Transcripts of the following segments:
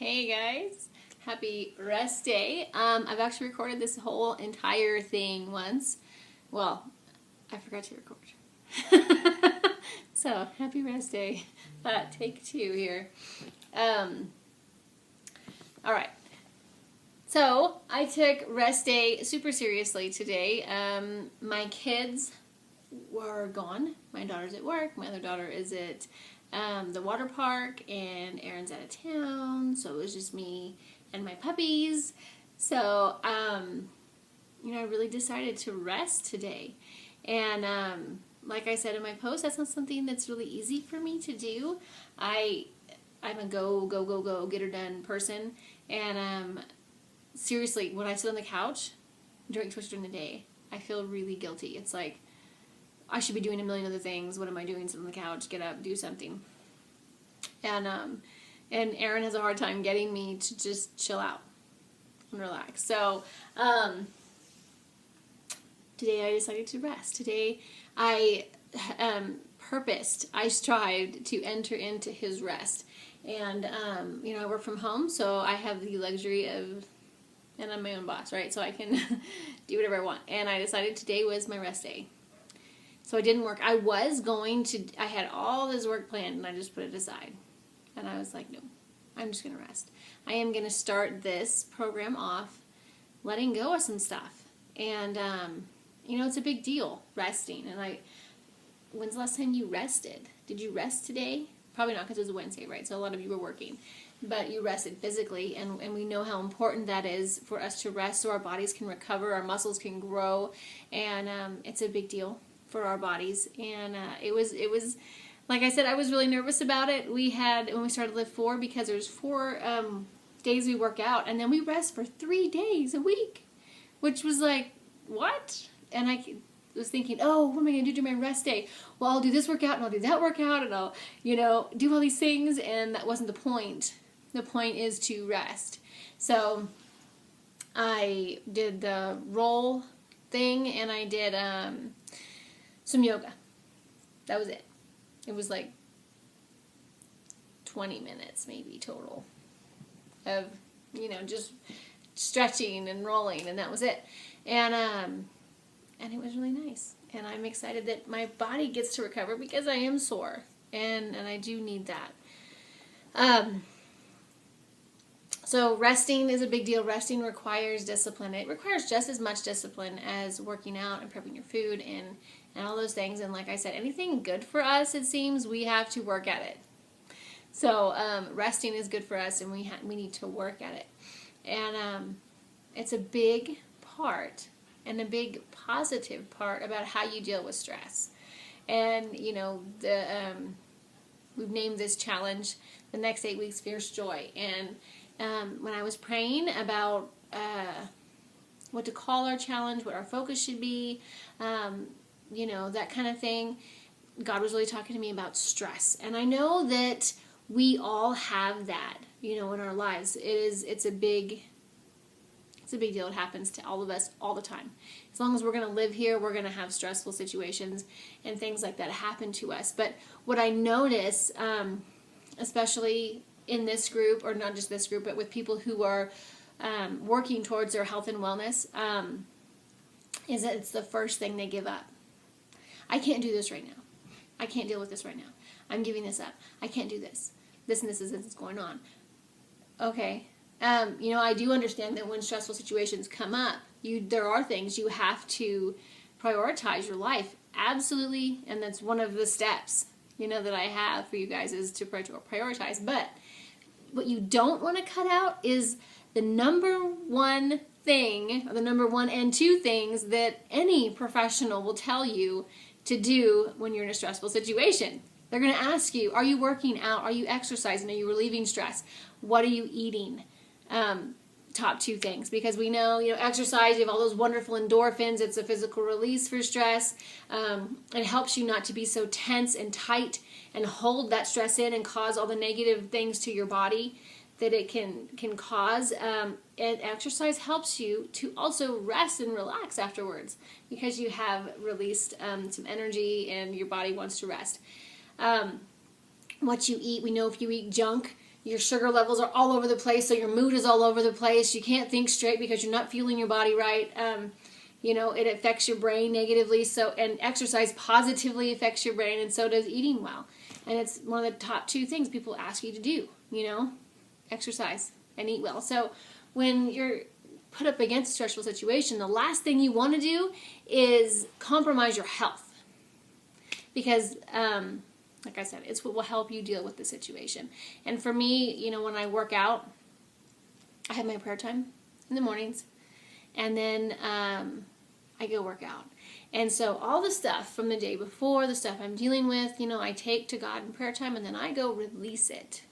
Hey guys, happy rest day. I've actually recorded this whole entire thing once. Well, I forgot to record. So, happy rest day. Take two here. Alright. So, I took rest day super seriously today. My kids were gone. My daughter's at work. My other daughter is at the water park, and Aaron's out of town, so it was just me and my puppies. So, I really decided to rest today. And like I said in my post, that's not something that's really easy for me to do. I'm a go, get her done person. And seriously, when I sit on the couch, especially during the day, I feel really guilty. It's like, I should be doing a million other things. What am I doing? Sit on the couch, get up, do something. And Aaron has a hard time getting me to just chill out and relax. So today I decided to rest. Today I I strived to enter into his rest. And I work from home, so I have the luxury of, and I'm my own boss, right? So I can do whatever I want. And I decided today was my rest day. So I didn't work. I had all this work planned, and I just put it aside. And I was like, no, I'm just going to rest. I am going to start this program off letting go of some stuff. And, it's a big deal, resting. And when's the last time you rested? Did you rest today? Probably not, because it was a Wednesday, right? So a lot of you were working. But you rested physically, and we know how important that is for us to rest so our bodies can recover, our muscles can grow, and it's a big deal for our bodies. And it was like I said, I was really nervous about it. When we started Live 4, because there's 4 days we work out, and then we rest for 3 days a week, which was like, what? And I was thinking, oh, what am I going to do during my rest day? Well, I'll do this workout, and I'll do that workout, and I'll, do all these things, and that wasn't the point. The point is to rest. So I did the roll thing, and I did some yoga. That was it. It was like 20 minutes maybe total of, just stretching and rolling, and that was it. And it was really nice. And I'm excited that my body gets to recover, because I am sore, and I do need that. So resting is a big deal. Resting requires discipline. It requires just as much discipline as working out and prepping your food and all those things. And like I said, anything good for us, it seems, we have to work at it. So resting is good for us, and we need to work at it. And it's a big part, and a big positive part about how you deal with stress. And, we've named this challenge, the next 8 weeks, Fierce Joy. And when I was praying about what to call our challenge, what our focus should be, that kind of thing, God was really talking to me about stress. And I know that we all have that, in our lives. It's a big deal. It happens to all of us all the time. As long as we're going to live here, we're going to have stressful situations and things like that happen to us. But what I notice, especially in this group, or not just this group, but with people who are working towards their health and wellness, is that it's the first thing they give up. I can't do this right now. I can't deal with this right now. I'm giving this up. I can't do this. This and this is going on. Okay. I do understand that when stressful situations come up, there are things you have to prioritize your life. Absolutely. And that's one of the steps, that I have for you guys, is to prioritize. But what you don't want to cut out is the number one thing, or the number 1 and 2 things that any professional will tell you to do when you're in a stressful situation. They're going to ask you, are you working out? Are you exercising? Are you relieving stress? What are you eating? Top 2 things, because we know, exercise, you have all those wonderful endorphins. It's a physical release for stress. It helps you not to be so tense and tight and hold that stress in and cause all the negative things to your body that it can cause. And exercise helps you to also rest and relax afterwards, because you have released some energy and your body wants to rest. What you eat, we know if you eat junk, your sugar levels are all over the place, so your mood is all over the place. You can't think straight because you're not fueling your body right. It affects your brain negatively. And exercise positively affects your brain, and so does eating well. And it's one of the top 2 things people ask you to do, exercise and eat well. So when you're put up against a stressful situation, the last thing you want to do is compromise your health. Because, like I said, it's what will help you deal with the situation. And for me, when I work out, I have my prayer time in the mornings. And then I go work out. And so all the stuff from the day before, the stuff I'm dealing with, I take to God in prayer time, and then I go release it.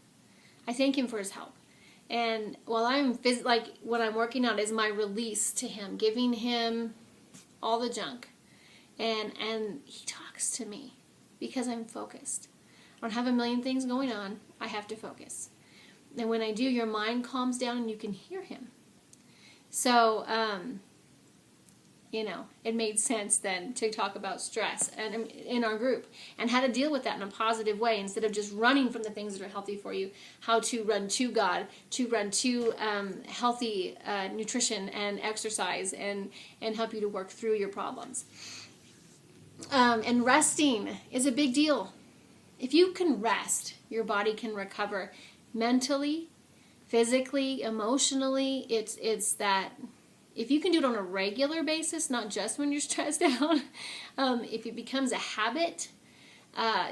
I thank Him for His help. And while when I'm working out is my release to Him, giving Him all the junk. And He talks to me because I'm focused. I don't have a million things going on. I have to focus. And when I do, your mind calms down and you can hear Him. So, it made sense then to talk about stress and in our group and how to deal with that in a positive way instead of just running from the things that are healthy for you, how to run to God, to run to healthy nutrition and exercise and help you to work through your problems. And resting is a big deal. If you can rest, your body can recover mentally, physically, emotionally. It's that if you can do it on a regular basis, not just when you're stressed out, if it becomes a habit,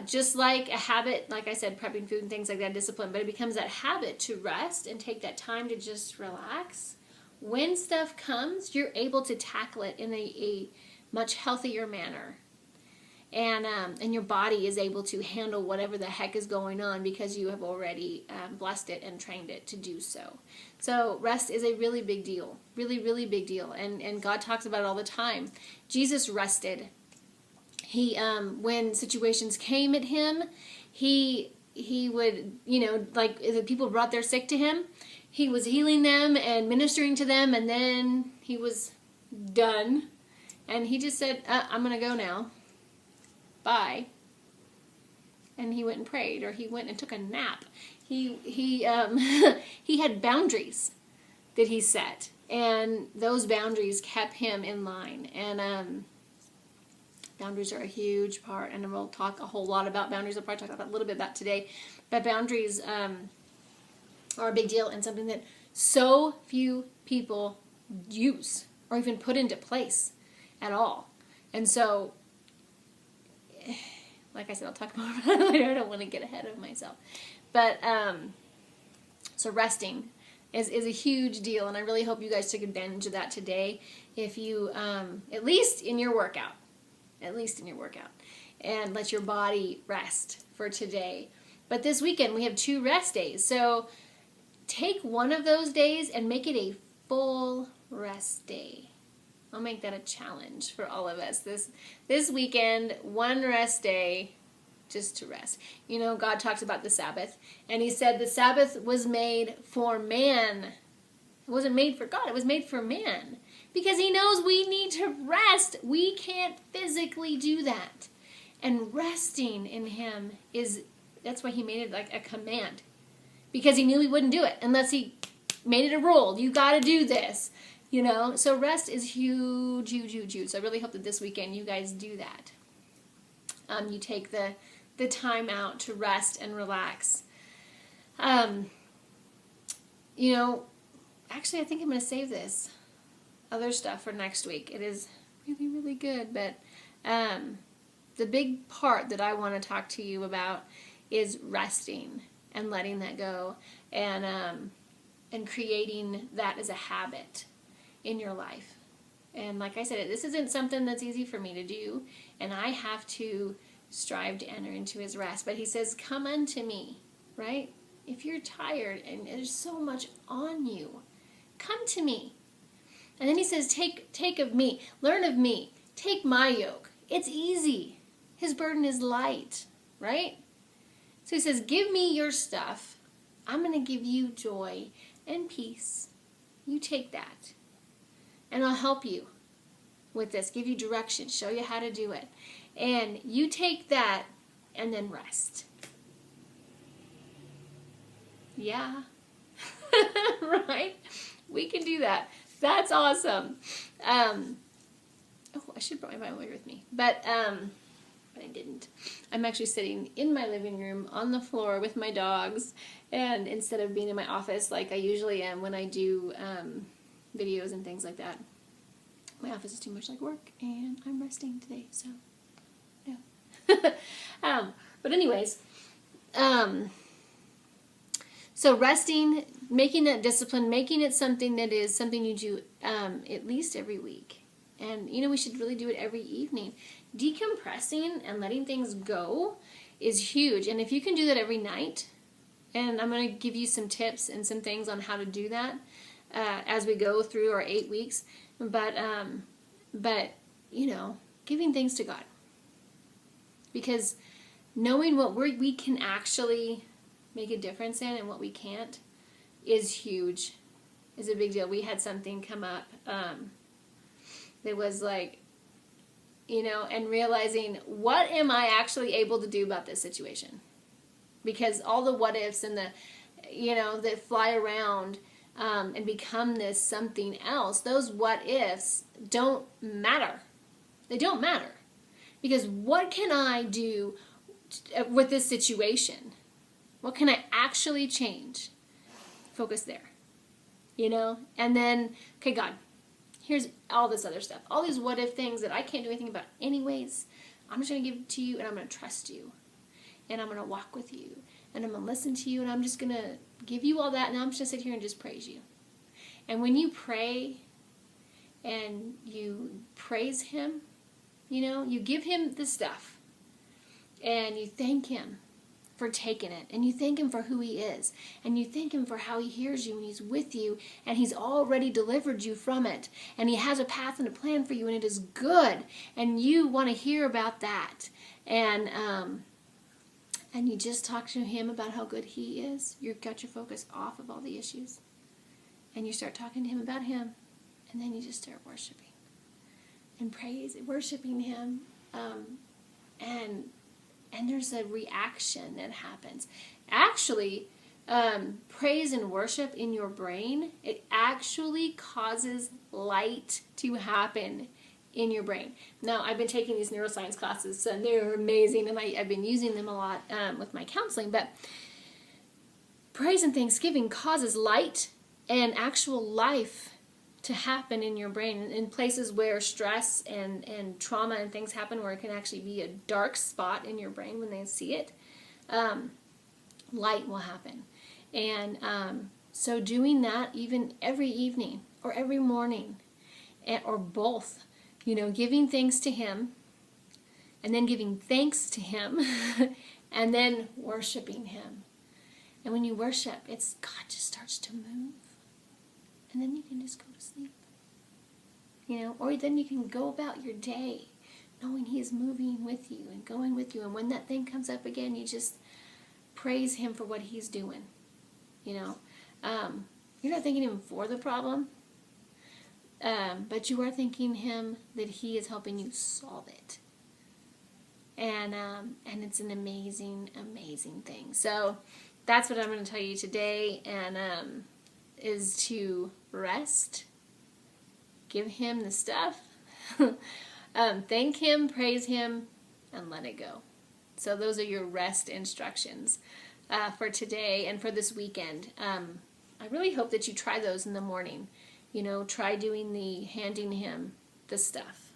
just like a habit, like I said, prepping food and things like that, discipline, but it becomes that habit to rest and take that time to just relax. When stuff comes, you're able to tackle it in a much healthier manner. And your body is able to handle whatever the heck is going on because you have already blessed it and trained it to do so. So rest is a really big deal, really, really big deal. And God talks about it all the time. Jesus rested. He, when situations came at Him, he would, like the people brought their sick to Him, He was healing them and ministering to them, and then He was done. And He just said, I'm going to go now. Bye. And He went and prayed, or He went and took a nap. He had boundaries that He set, and those boundaries kept Him in line. And boundaries are a huge part, and we'll talk a whole lot about boundaries. I'll probably talk about a little bit about today, but boundaries are a big deal and something that so few people use or even put into place at all. And so, like I said, I'll talk more about it later. I don't want to get ahead of myself. But, so resting is a huge deal, and I really hope you guys took advantage of that today. If you, at least in your workout, and let your body rest for today. But this weekend, we have 2 rest days. So take one of those days and make it a full rest day. I'll make that a challenge for all of us. This weekend, 1 rest day, just to rest. God talks about the Sabbath, and He said the Sabbath was made for man. It wasn't made for God. It was made for man. Because He knows we need to rest. We can't physically do that. And resting in Him that's why He made it like a command. Because He knew we wouldn't do it unless He made it a rule. You got to do this. So rest is huge, huge, huge, huge. So I really hope that this weekend you guys do that. You take the time out to rest and relax. Actually, I think I'm going to save this other stuff for next week. It is really, really good. But the big part that I want to talk to you about is resting and letting that go and creating that as a habit in your life. And like I said, this isn't something that's easy for me to do, and I have to strive to enter into His rest. But He says, come unto me, right? If you're tired and there's so much on you, come to me. And then He says, take of me, learn of me, take my yoke. It's easy. His burden is light, right? So He says, give me your stuff. I'm going to give you joy and peace. You take that. And I'll help you with this, give you direction, show you how to do it. And you take that and then rest. Yeah. Right? We can do that. That's awesome. I should have brought my Bible with me. But I didn't. I'm actually sitting in my living room on the floor with my dogs, and instead of being in my office like I usually am when I do videos and things like that. My office is too much like work, and I'm resting today, so no. But anyways, so resting, making that discipline, making it something that is something you do at least every week. And, we should really do it every evening. Decompressing and letting things go is huge. And if you can do that every night, and I'm going to give you some tips and some things on how to do that as we go through our 8 weeks. But giving things to God. Because knowing what we can actually make a difference in and what we can't is huge, is a big deal. We had something come up that was like, and realizing, what am I actually able to do about this situation? Because all the what ifs and the, that fly around and become this something else, those what ifs don't matter. They don't matter. Because what can I do with this situation? What can I actually change? Focus there. And then, okay, God, here's all this other stuff. All these what if things that I can't do anything about anyways. I'm just going to give it to you, and I'm going to trust you. And I'm going to walk with you. And I'm going to listen to you, and I'm just going to give you all that, and I'm just going to sit here and just praise you. And when you pray and you praise Him, you give Him the stuff. And you thank Him for taking it, and you thank Him for who He is, and you thank Him for how He hears you and He's with you, and He's already delivered you from it, and He has a path and a plan for you, and it is good, and you want to hear about that, and you just talk to Him about how good He is. You've got your focus off of all the issues, and you start talking to Him about Him, and then you just start worshiping and worshiping Him, and there's a reaction that happens. Actually, praise and worship in your brain, it actually causes light to happen in your brain. Now, I've been taking these neuroscience classes, and they're amazing, and I've been using them a lot with my counseling, but praise and thanksgiving causes light and actual life to happen in your brain, in places where stress and trauma and things happen, where it can actually be a dark spot in your brain when they see it. Light will happen. And so doing that even every evening or every morning, or both, giving things to Him, and then giving thanks to Him, and then worshiping Him. And when you worship, God just starts to move. And then you can just go to sleep. Or then you can go about your day knowing He is moving with you and going with you. And when that thing comes up again, you just praise Him for what He's doing. You're not thanking Him for the problem, but you are thanking Him that He is helping you solve it. And it's an amazing, amazing thing. So that's what I'm going to tell you today, and is to rest, give Him the stuff, thank Him, praise Him, and let it go. So those are your rest instructions for today and for this weekend. I really hope that you try those in the morning. Try doing handing Him the stuff.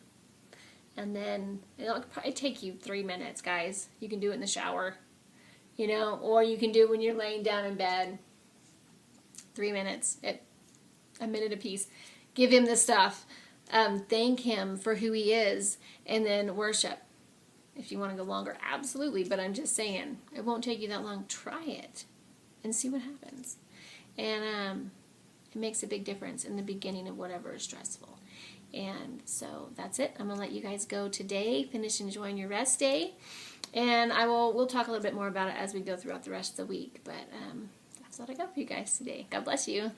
And then it'll probably take you 3 minutes, guys. You can do it in the shower, or you can do it when you're laying down in bed. 3 minutes, a minute apiece. Give Him the stuff. Thank Him for who He is, and then worship. If you want to go longer, absolutely. But I'm just saying, it won't take you that long. Try it and see what happens. And it makes a big difference in the beginning of whatever is stressful. And so that's it. I'm going to let you guys go today. Finish enjoying your rest day. And we'll talk a little bit more about it as we go throughout the rest of the week. But that's what I got for you guys today. God bless you.